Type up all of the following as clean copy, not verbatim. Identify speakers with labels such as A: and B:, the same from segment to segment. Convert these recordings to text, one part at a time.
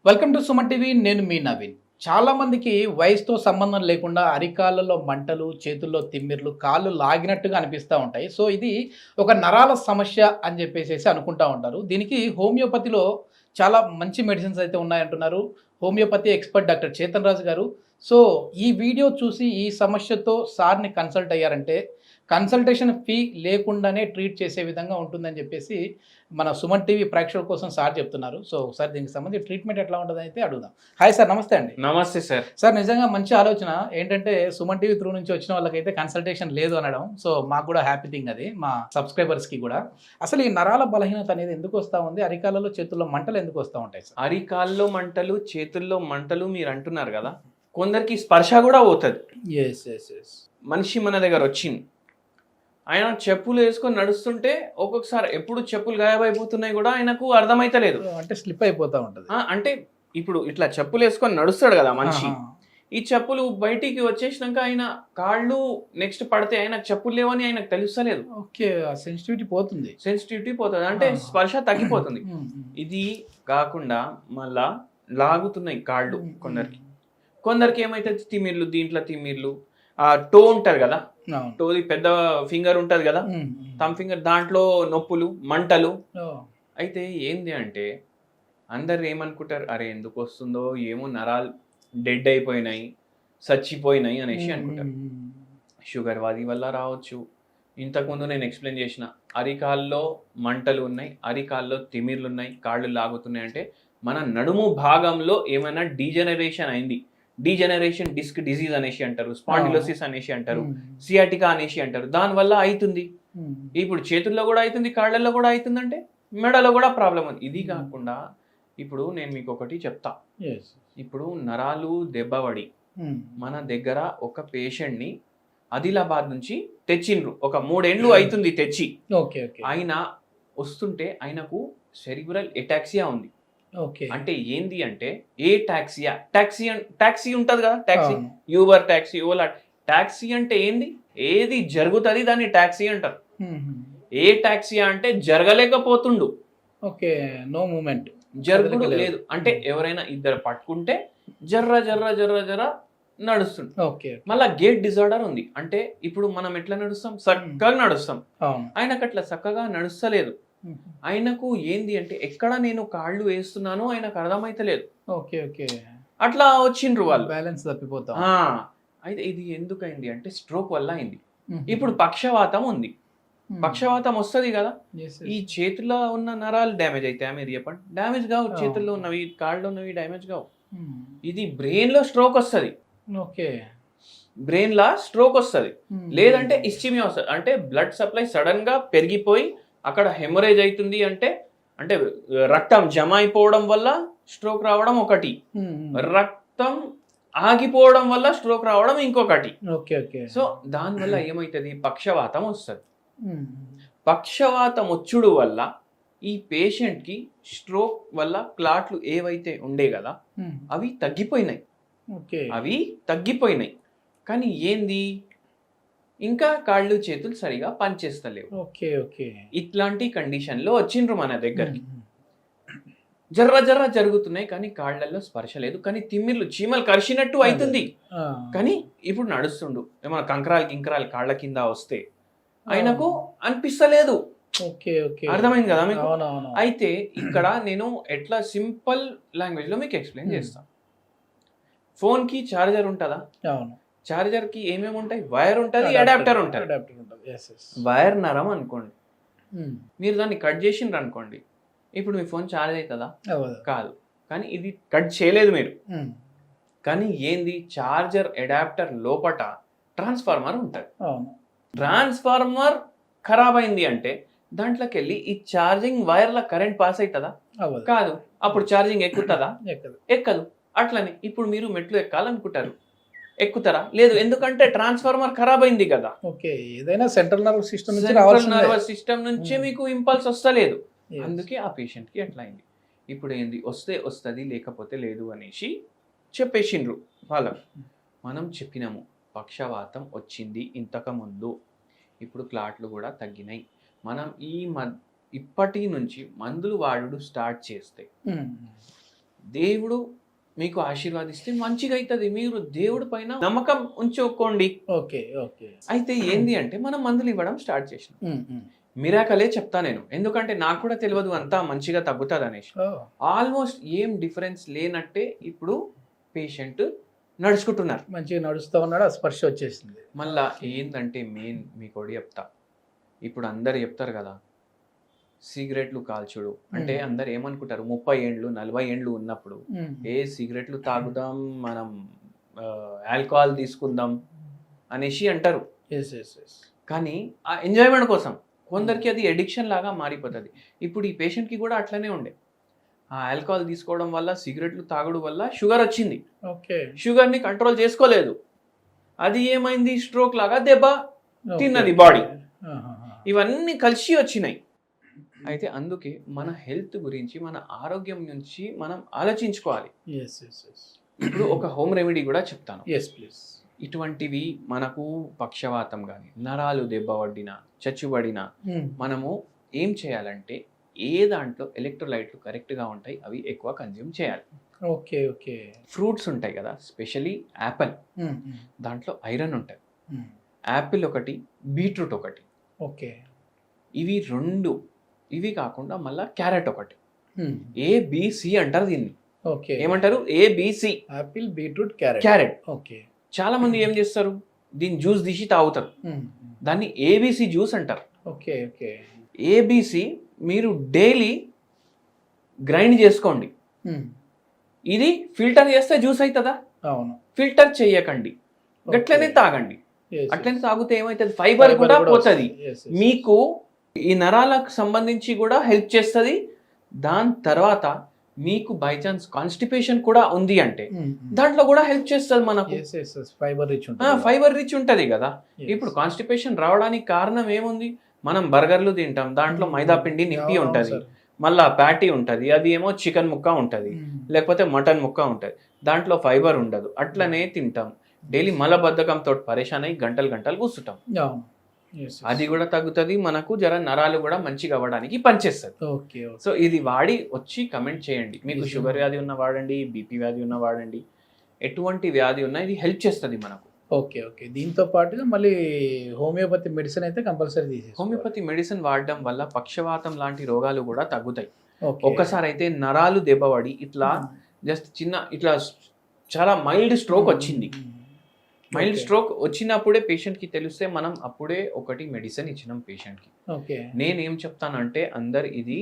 A: Welcome to Suman TV. నేను మీ నవీన్. చాలా మందికి వయసుతో సంబంధం లేకుండా అరికాళ్ళలో మంటలు, చేతుల్లో తిమ్మిర్లు, కాళ్ళు లాగినట్టుగా అనిపిస్తూ ఉంటాయి. సో ఇది ఒక నరాల సమస్య అని చెప్పేసి అనుకుంటా ఉంటారు. దీనికి హోమియోపతిలో చాలా మంచి మెడిసిన్స్ అయితే ఉన్నాయంటున్నారు homeopathy expert doctor Chetan Raju గారు. సో ఈ వీడియో చూసి ఈ సమస్యతో సార్ని కన్సల్ట్ అయ్యారంటే కన్సల్టేషన్ ఫీ లేకుండానే ట్రీట్ చేసే విధంగా ఉంటుందని చెప్పేసి మన సుమన్ టీవీ ప్రేక్షకుల కోసం సార్ చెప్తున్నారు. సో ఒకసారి దీనికి సంబంధించి ట్రీట్మెంట్ ఎట్లా ఉంటుంది అయితే అడుగుదాం. హాయ్ సార్, నమస్తే అండి.
B: నమస్తే సార్.
A: సార్ నిజంగా మంచి ఆలోచన ఏంటంటే సుమన్ టీవీ త్రూ నుంచి వచ్చిన వాళ్ళకైతే కన్సల్టేషన్ లేదు అనడం. సో మాకు కూడా హ్యాపీ థింగ్ అది, మా సబ్స్క్రైబర్స్కి కూడా. అసలు ఈ నరాల బలహీనత అనేది ఎందుకు వస్తూ ఉంది? అరికాలలో చేతుల్లో మంటలు ఎందుకు వస్తూ ఉంటాయి సార్?
B: అరికాల్లో మంటలు, చేతుల్లో మంటలు మీరు అంటున్నారు కదా, కొందరికి స్పర్శ కూడా పోతుంది. మనిషి మన దగ్గర వచ్చింది, ఆయన చెప్పులు వేసుకొని నడుస్తుంటే ఒక్కొక్కసారి ఎప్పుడు చెప్పులు గాయమైపోతున్నాయి కూడా ఆయనకు అర్థమైతలేదు.
A: అంటే స్లిప్ అయిపోతూ ఉంటుంది.
B: అంటే ఇప్పుడు ఇట్లా చెప్పులు వేసుకొని నడుస్తాడు కదా మనిషి, ఈ చెప్పులు బయటికి వచ్చేసినాక ఆయన కాళ్ళు నెక్స్ట్ పడితే ఆయన చెప్పులు లేవని ఆయనకు తెలుస్తలేదు.
A: ఓకే, సెన్సిటివిటీ పోతుంది,
B: అంటే స్పర్శ తగ్గిపోతుంది. ఇది కాకుండా మళ్ళా లాగుతున్నాయి కాళ్ళు కొందరికి ఏమైతే తిమ్మిర్లు, దీంట్లో తిమ్మిర్లు, ఆ టో ఉంటారు కదా, టోది పెద్ద ఫింగర్ ఉంటది కదా, థమ్ ఫింగర్, దాంట్లో నొప్పులు, మంటలు. అయితే ఏంది అంటే అందరు ఏమనుకుంటారు, అరే ఎందుకు వస్తుందో ఏమో, నరాలు డెడ్ అయిపోయినాయి, చచ్చిపోయినాయి అనేసి అనుకుంటారు. షుగర్ వాది వల్ల రావచ్చు. ఇంతకుముందు నేను ఎక్స్ప్లెయిన్ చేసిన అరికాల్లో మంటలు ఉన్నాయి, అరికాల్లో తిమిర్లు ఉన్నాయి, కాళ్ళు లాగుతున్నాయి అంటే మన నడుము భాగంలో ఏమైనా డీజనరేషన్ అయింది. డీజనరేషన్ డిస్క్ డిజీజ్ అనేసి అంటారు, స్పాండిలోసిస్ అనేసి అంటారు, సియాటికా అనేసి అంటారు. దానివల్ల అవుతుంది. ఇప్పుడు చేతుల్లో కూడా అవుతుంది, కాళ్ళల్లో కూడా అవుతుంది, అంటే మెడలో కూడా ప్రాబ్లం ఉంది. ఇది కాకుండా ఇప్పుడు నేను మీకు ఒకటి చెప్తా. ఇప్పుడు నరాలు దెబ్బపడి మన దగ్గర ఒక పేషెంట్ని ఆదిలాబాద్ నుంచి తెచ్చిండ్రు. ఒక 3 ఏళ్ళు అవుతుంది తెచ్చి. ఆయన వస్తుంటే ఆయనకు సెరిబ్రల్ ఎటాక్సియా ఉంది. అంటే ఏంది అంటే ఏ టాక్సీ టాక్సీ ఉంటది కదా, taxi, Uber taxi, Ola taxi అంటే ఏంది, ఏది జరుగుతుంది దాన్ని టాక్సీ అంటారు. ఏ టాక్సీ అంటే జరగలేకపోతుండు,
A: ఓకే, నో మూమెంట్,
B: జరుగుడు లేదు. అంటే ఎవరైనా ఇద్దరు పట్టుకుంటే జర్ర జర్ర జర్ర జర్ర నడుస్తుంది. మళ్ళా గేట్ డిజార్డర్ ఉంది. అంటే ఇప్పుడు మనం ఎట్లా నడుస్తాం, చక్కగా నడుస్తాం, ఆయనకు అట్లా చక్కగా నడుస్తలేదు. ఆయనకు ఏంది అంటే ఎక్కడ నేను కాళ్ళు వేస్తున్నానో ఆయనకు అర్థమైతలేదు. అట్లా వచ్చిండ్రు వాళ్ళు,
A: బ్యాలెన్స్ తప్పిపోతా.
B: అయితే ఇది ఎందుకైంది అంటే స్ట్రోక్ వల్ల అయింది. ఇప్పుడు పక్షవాతం ఉంది. పక్షవాతం వస్తుంది కదా, ఈ చేతిలో ఉన్న నరాలు డ్యామేజ్ అవుతాయా మీరు చెప్పండి? డ్యామేజ్ కావు. చేతుల్లో ఉన్నవి, కాళ్ళలో ఉన్నవి డ్యామేజ్ కావు. ఇది బ్రెయిన్ లో స్ట్రోక్ వస్తుంది. బ్రెయిన్ లా స్ట్రోక్ వస్తుంది, లేదంటే ఇస్చిమియా వస్తుంది. అంటే బ్లడ్ సప్లై సడన్ గా పెరిగిపోయి అక్కడ హెమరేజ్ అవుతుంది. అంటే అంటే రక్తం జమ అయిపోవడం వల్ల స్ట్రోక్ రావడం ఒకటి, రక్తం ఆగిపోవడం వల్ల స్ట్రోక్ రావడం ఇంకొకటి. సో దానివల్ల ఏమవుతుంది, పక్షవాతం వస్తుంది. పక్షవాతం వచ్చుడు వల్ల ఈ పేషెంట్ కి స్ట్రోక్ వల్ల క్లాట్లు ఏవైతే ఉండే కదా అవి తగ్గిపోయినాయి. కానీ ఏంది, ఇంకా కాళ్ళు చేతులు సరిగా పనిచేస్తలేవు. ఇట్లాంటి కండిషన్ లో వచ్చిండ్రు మన దగ్గరికి. జర్ర జర్ర జరుగుతున్నాయి కానీ కాళ్ళల్లో స్పర్శ లేదు, కానీ తిమ్మిర్లు, చీమలు కరిచినట్టు అవుతుంది. కానీ ఇప్పుడు నడుస్తుండు, ఏమన్నా కంకరాలు కాళ్ళ కింద వస్తే ఆయనకు అనిపిస్తలేదు. అర్థమైంది కదా మీకు? అయితే ఇక్కడ నేను ఎట్లా సింపుల్ లాంగ్వేజ్ లో మీకు ఎక్స్ప్లెయిన్ చేస్తాను. ఫోన్ కి చార్జర్ ఉంటుందా? చార్జర్ కి ఏమేమి ఉంటాయి? వైర్ ఉంటుంది, అడాప్టర్ ఉంటుంది. వైర్ నరం అనుకోండి, మీరు దాన్ని కట్ చేసిండ్రు అనుకోండి, ఇప్పుడు మీ ఫోన్ ఛార్జ్ అవుతుందా? కాదు. కానీ ఇది కట్ చేయలేదు మీరు. కానీ ఏంది, చార్జర్ అడాప్టర్ లోపట ట్రాన్స్ఫార్మర్ ఉంటుంది. ట్రాన్స్ఫార్మర్ ఖరాబ్ అయింది అంటే దాంట్లోకి వెళ్ళి ఈ ఛార్జింగ్ వైర్ల కరెంట్ పాస్ అవుతుందా? కాదు. అప్పుడు ఛార్జింగ్ ఎక్కుతుందా? ఎక్కదు. అట్లనే ఇప్పుడు మీరు మెట్లు ఎక్కాలనుకుంటారు, ఎక్కుతారా? లేదు. ఎందుకంటే ట్రాన్స్ఫార్మర్ ఖరాబ్ అయింది కదా.
A: ఏదైనా సెంట్రల్ నర్వస్ సిస్టమ్
B: నుంచి మీకు ఇంపల్స్ వస్తలేదు. అందుకే ఆ పేషెంట్ కి అట్లా అయింది. ఇప్పుడు ఏంది, వస్తే వస్తుంది, లేకపోతే లేదు అనేసి చెప్పేసిండ్రు వాళ్ళకు. మనం చెప్పినాము పక్షవాతం వచ్చింది ఇంతకు ముందు, ఇప్పుడు క్లాట్లు కూడా తగ్గినాయి. మనం ఇప్పటి నుంచి మందులు వాడుడు స్టార్ట్ చేస్తే దేవుడు మీకు ఆశీర్వాదిస్తే మంచిగా అవుతుంది. మీరు దేవుడి పైన నమ్మకం ఉంచుకోండి.
A: Okay okay.
B: అయితే ఏంది అంటే మనం మందులు ఇవ్వడం స్టార్ట్ చేసినాం. మిరాకలే చెప్తా నేను, ఎందుకంటే నాకు కూడా తెలియదు అంతా మంచిగా తగ్గుతుంది అనేసి. ఆల్మోస్ట్ ఏం డిఫరెన్స్ లేనట్టే ఇప్పుడు పేషెంట్ నడుచుకుంటున్నారు,
A: మంచిగా నడుస్తూ ఉన్నాడు, ఆ స్పర్శ వచ్చేసింది.
B: మళ్ళా ఏంటంటే మెయిన్ మీకు ఒకటి చెప్తా, ఇప్పుడు అందరు చెప్తారు కదా సిగరెట్లు కాల్చుడు అంటే అందరు ఏమనుకుంటారు 30 ఏండ్లు 40 ఏండ్లు ఉన్నప్పుడు సిగరెట్లు తాగుదాం, మనం ఆల్కహాల్ తీసుకుందాం అనేసి అంటారు. కానీ ఆ ఎంజాయ్మెంట్ కోసం కొందరికి అది ఎడిక్షన్ లాగా మారిపోతుంది. ఇప్పుడు ఈ పేషెంట్కి కూడా అట్లనే ఉండే, ఆ ఆల్కహాల్ తీసుకోవడం వల్ల సిగరెట్లు తాగడం వల్ల షుగర్ వచ్చింది. షుగర్ని కంట్రోల్ చేసుకోలేదు, అది ఏమైంది స్ట్రోక్ లాగా దెబ్బ తిన్నది బాడీ. ఇవన్నీ కలిసి వచ్చినాయి. అయితే అందుకే మన హెల్త్ గురించి, మన ఆరోగ్యం నుంచి మనం ఆలోచించుకోవాలి. ఇప్పుడు ఒక హోమ్ రెమెడీ కూడా చెప్తాను. ఇటువంటివి మనకు పక్షవాతం కానీ, నరాలు దెబ్బపడినా, చచ్చుబడినా మనము ఏం చేయాలంటే ఏ దాంట్లో ఎలక్ట్రోలైట్లు కరెక్ట్గా ఉంటాయి అవి ఎక్కువ కన్జ్యూమ్ చేయాలి.
A: Okay okay.
B: ఫ్రూట్స్ ఉంటాయి కదా, స్పెషలీ యాపిల్, దాంట్లో ఐరన్ ఉంటుంది. యాపిల్ ఒకటి, బీట్రూట్ ఒకటి.
A: ఓకే.
B: ఇవి రెండు, ఇవి కాకుండా మళ్ళీ క్యారెట్ ఒకటి, ఏబిసి అంటారు దీన్ని.
A: ఓకే.
B: ఏమంటారు? ABC.
A: Apple, beetroot,
B: carrot.
A: Okay. చాలా
B: మంది ఏం చేస్తారు, దీన్ని జ్యూస్ తీసి తాగుతారు, దాన్ని ఏబిసి జ్యూస్ అంటారు.
A: Okay okay.
B: ఏబిసి మీరు డైలీ గ్రైండ్ చేసుకోండి. ఇది ఫిల్టర్ చేస్తే జ్యూస్ అవుతుందా?
A: అవును.
B: ఫిల్టర్ చేయకండి, గట్లనే తాగండి. అట్లనే తాగితే ఏమవుతుంది, ఫైబర్ కూడా పోతుంది, మీకు ఈ నరాలకు సంబంధించి కూడా హెల్ప్ చేస్తుంది. దాని తర్వాత మీకు బై ఛాన్స్ కాన్స్టిపేషన్ కూడా ఉంది అంటే దాంట్లో కూడా హెల్ప్ చేస్తుంది మనకు. ఫైబర్ రిచ్ ఉంటుంది కదా. ఇప్పుడు కాన్స్టిపేషన్ రావడానికి కారణం ఏముంది, మనం బర్గర్లు తింటాం, దాంట్లో మైదా పిండి నింపి ఉంటుంది, మళ్ళా ప్యాటీ ఉంటుంది, అది ఏమో చికెన్ ముక్క ఉంటుంది, లేకపోతే మటన్ ముక్క ఉంటుంది, దాంట్లో ఫైబర్ ఉండదు. అట్లనే తింటాం, డైలీ మలబద్ధకంతో పరేషాన్ అయ్యి గంటలు గంటలు కూర్చుంటాం. అది కూడా తగ్గుతుంది, మనకు జర నరాలు కూడా మంచిగా అవ్వడానికి పనిచేస్తుంది. సో ఇది వాడి వచ్చి కమెంట్ చేయండి. మీకు షుగర్ వ్యాధి ఉన్న వాడండి, బీపీ వ్యాధి ఉన్న వాడండి, ఎటువంటి వ్యాధి ఉన్నా ఇది హెల్ప్ చేస్తుంది మనకు.
A: Okay okay. దీంతో పాటుగా మళ్ళీ హోమియోపతి మెడిసిన్ అయితే కంపల్సరీ తీసేసి,
B: హోమియోపతి మెడిసిన్ వాడడం వల్ల పక్షవాతం లాంటి రోగాలు కూడా తగ్గుతాయి. ఒక్కసారి అయితే నరాలు దెబ్బపడి ఇట్లా జస్ట్ చిన్న ఇట్లా చాలా మైల్డ్ స్ట్రోక్ వచ్చింది. మైల్డ్ స్ట్రోక్ వచ్చినప్పుడే పేషెంట్కి తెలిస్తే మనం అప్పుడే ఒకటి మెడిసిన్ ఇచ్చినాం పేషెంట్కి. నేనేం చెప్తానంటే అందరు ఇది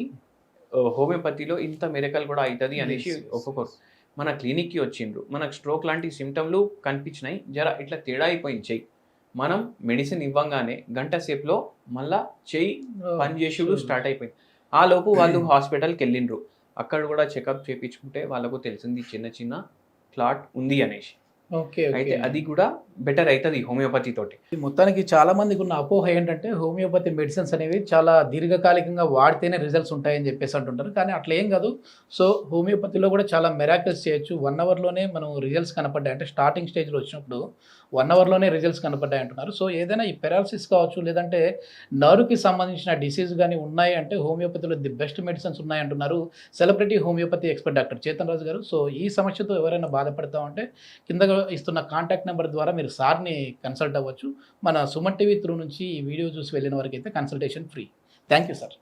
B: హోమియోపతిలో ఇంత మిరకల్ కూడా అవుతుంది అనేసి ఒక్కొక్కరు మన క్లినిక్కి వచ్చిండ్రు, మనకు స్ట్రోక్ లాంటి సిమ్టమ్లు కనిపించినాయి, జర ఇట్లా తేడా అయిపోయింది చెయ్యి, మనం మెడిసిన్ ఇవ్వంగానే గంట సేపులో మళ్ళా చెయ్యి పనిచేసుడు స్టార్ట్ అయిపోయింది. ఆ లోపు వాళ్ళు హాస్పిటల్కి వెళ్ళిండ్రు, అక్కడ కూడా చెకప్ చేయించుకుంటే వాళ్ళకు తెలిసింది చిన్న చిన్న క్లాట్ ఉంది అనేసి. అయితే అది కూడా బెటర్ అవుతుంది హోమియోపతి తోటి.
A: మొత్తానికి చాలా మందికి ఉన్న అపోహ ఏంటంటే హోమియోపతి మెడిసిన్స్ అనేవి చాలా దీర్ఘకాలికంగా వాడితేనే రిజల్ట్స్ ఉంటాయని చెప్పేసి అంటుంటారు, కానీ అట్లా ఏం కాదు. సో హోమియోపతిలో కూడా చాలా మెరాకిల్స్ చేయొచ్చు. 1 అవర్లోనే మనం రిజల్ట్స్ కనపడ్డాయి, అంటే స్టార్టింగ్ స్టేజ్లో వచ్చినప్పుడు 1 అవర్లోనే రిజల్ట్స్ కనపడ్డాయి అంటున్నారు. సో ఏదైనా ఈ పెరాలసిస్ కావచ్చు, లేదంటే నర్వ్కి సంబంధించిన డిసీజ్ కానీ ఉన్నాయి అంటే హోమియోపతిలో ది బెస్ట్ మెడిసిన్స్ ఉన్నాయంటున్నారు celebrity homeopathy expert doctor Chetan Raju గారు. సో ఈ సమస్యతో ఎవరైనా బాధపడతామంటే కింద ఇస్తున్న కాంటాక్ట్ నెంబర్ ద్వారా మీరు సార్ని కన్సల్ట్ అవ్వచ్చు. మన సుమన్ టీవీ త్రూ నుంచి ఈ వీడియో చూసి వెళ్ళిన వరకు అయితే consultation free. Thank you sir.